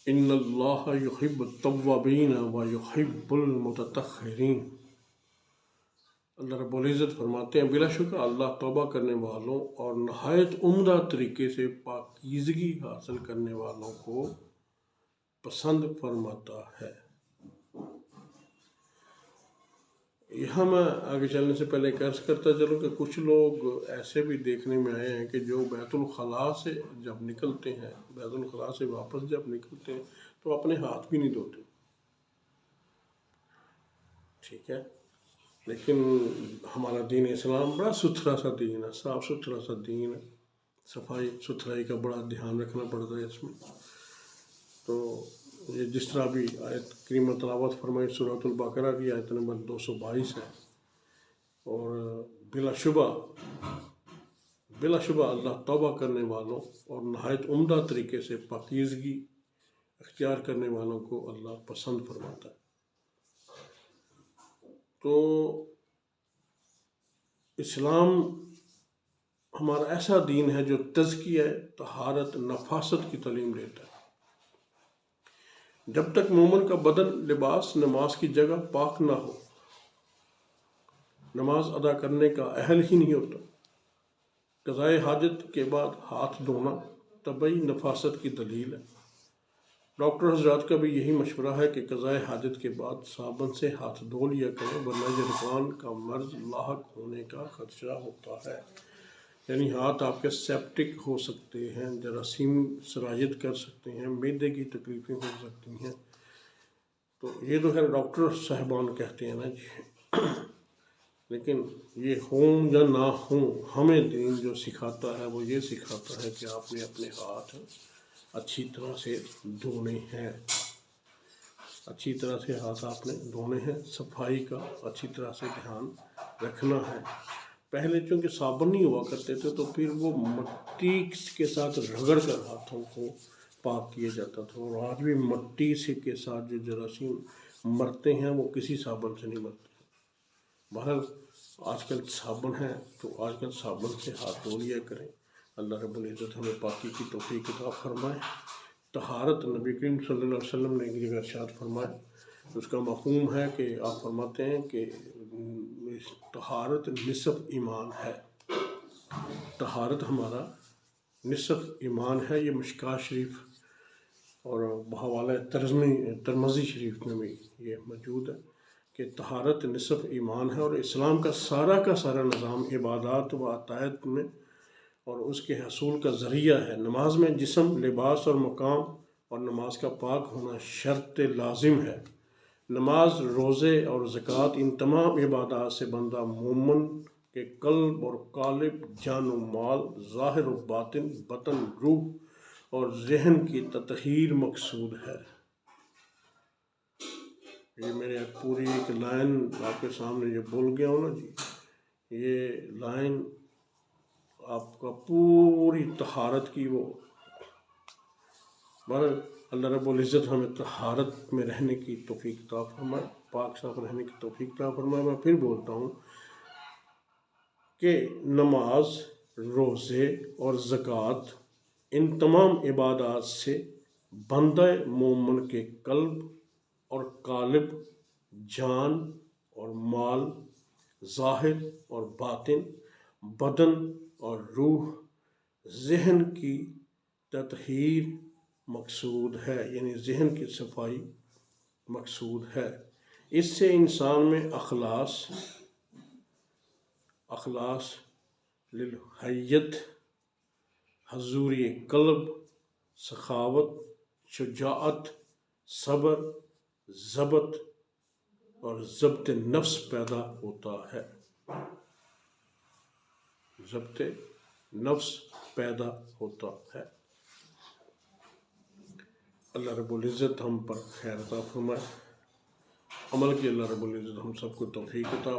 ان اللہ یحب التوابین و یحب المتطہرین۔ اللہ رب العزت فرماتے ہیں بلا شکر اللہ توبہ کرنے والوں اور نہایت عمدہ طریقے سے پاکیزگی حاصل کرنے والوں کو پسند فرماتا ہے۔ یہاں میں آگے چلنے سے پہلے عرض کرتا چلوں کہ کچھ لوگ ایسے بھی دیکھنے میں آئے ہیں کہ جو بیت الخلاء سے جب نکلتے ہیں، بیت الخلاء سے واپس جب نکلتے ہیں تو اپنے ہاتھ بھی نہیں دھوتے، ٹھیک ہے، لیکن ہمارا دین اسلام بڑا ستھرا سا دین ہے، صاف ستھرا سا دین ہے، صفائی ستھرائی کا بڑا دھیان رکھنا پڑتا ہے اس میں۔ تو یہ جس طرح بھی آیت کریمہ تلاوت فرمائی سورۃ البقرہ کی آیت نمبر 222 ہے، اور بلا شبہ اللہ توبہ کرنے والوں اور نہایت عمدہ طریقے سے پاکیزگی اختیار کرنے والوں کو اللہ پسند فرماتا ہے۔ تو اسلام ہمارا ایسا دین ہے جو تزکیہ، طہارت، نفاست کی تعلیم دیتا ہے۔ جب تک مومن کا بدن، لباس نماز کی جگہ پاک نہ ہو، نماز ادا کرنے کا اہل ہی نہیں ہوتا۔ قضائے حاجت کے بعد ہاتھ دھونا طبعی نفاست کی دلیل ہے۔ ڈاکٹر حضرات کا بھی یہی مشورہ ہے کہ قضائے حاجت کے بعد صابن سے ہاتھ دھو لیا کریں، ورنہ یرغان کا مرض لاحق ہونے کا خدشہ ہوتا ہے۔ یعنی ہاتھ آپ کے سیپٹک ہو سکتے ہیں، جراثیم سرایت کر سکتے ہیں، معدے کی تکلیفیں ہو سکتی ہیں۔ تو یہ تو خیر ڈاکٹر صاحبان کہتے ہیں نا جی، لیکن یہ ہوں یا نہ ہوں، ہمیں دین جو سکھاتا ہے وہ یہ سکھاتا ہے کہ آپ نے اپنے ہاتھ اچھی طرح سے دھونے ہیں، اچھی طرح سے ہاتھ آپ نے دھونے ہیں، صفائی کا اچھی طرح سے دھیان رکھنا ہے۔ پہلے چونکہ صابن نہیں ہوا کرتے تھے تو پھر وہ مٹی کے ساتھ رگڑ کر ہاتھوں کو پاک کیا جاتا تھا، اور آج بھی مٹی سے کے ساتھ جو جراثیم مرتے ہیں وہ کسی صابن سے نہیں مرتے۔ بہرحال آج کل صابن ہے تو آج کل صابن سے ہاتھ دھو لیا کریں۔ اللہ رب العزت ہمیں پاکی کی توفیق عطا فرمائے۔ طہارت، نبی کریم صلی اللہ علیہ وسلم نے ایک جگہ ارشاد فرمایا، اس کا مفہوم ہے کہ آپ فرماتے ہیں کہ طہارت نصف ایمان ہے۔ طہارت ہمارا نصف ایمان ہے۔ یہ مشکوٰۃ شریف اور بحوالہ ترمذی شریف میں بھی یہ موجود ہے کہ طہارت نصف ایمان ہے، اور اسلام کا سارا نظام عبادات و عطائت میں اور اس کے حصول کا ذریعہ ہے۔ نماز میں جسم، لباس اور مقام اور نماز کا پاک ہونا شرط لازم ہے۔ نماز، روزے اور زکوٰۃ، ان تمام عبادات سے بندہ مومن کے قلب اور قالب، جان و مال، ظاہر و باطن، بدن، روح اور ذہن کی تطہیر مقصود ہے۔ یہ میرے پوری ایک لائن آپ کے سامنے جو بول گیا ہوں نا جی، یہ لائن آپ کا پوری طہارت کی وہ اللہ رب العزت ہمیں طہارت میں رہنے کی توفیق عطا فرمائے، پاک صاف رہنے کی توفیق عطا فرمائے۔ میں پھر بولتا ہوں کہ نماز، روزے اور زکوٰۃ، ان تمام عبادات سے بندہ مومن کے قلب اور قالب، جان اور مال، ظاہر اور باطن، بدن اور روح، ذہن کی تطہیر مقصود ہے، یعنی ذہن کی صفائی مقصود ہے۔ اس سے انسان میں اخلاص للحیت، حضوری قلب، سخاوت، شجاعت، صبر، ضبط اور ضبط نفس پیدا ہوتا ہے۔ ضبط نفس پیدا ہوتا ہے۔ اللہ رب العزت ہم پر خیر عطا فرمائے، عمل کی اللہ رب العزت ہم سب کو توفیق عطا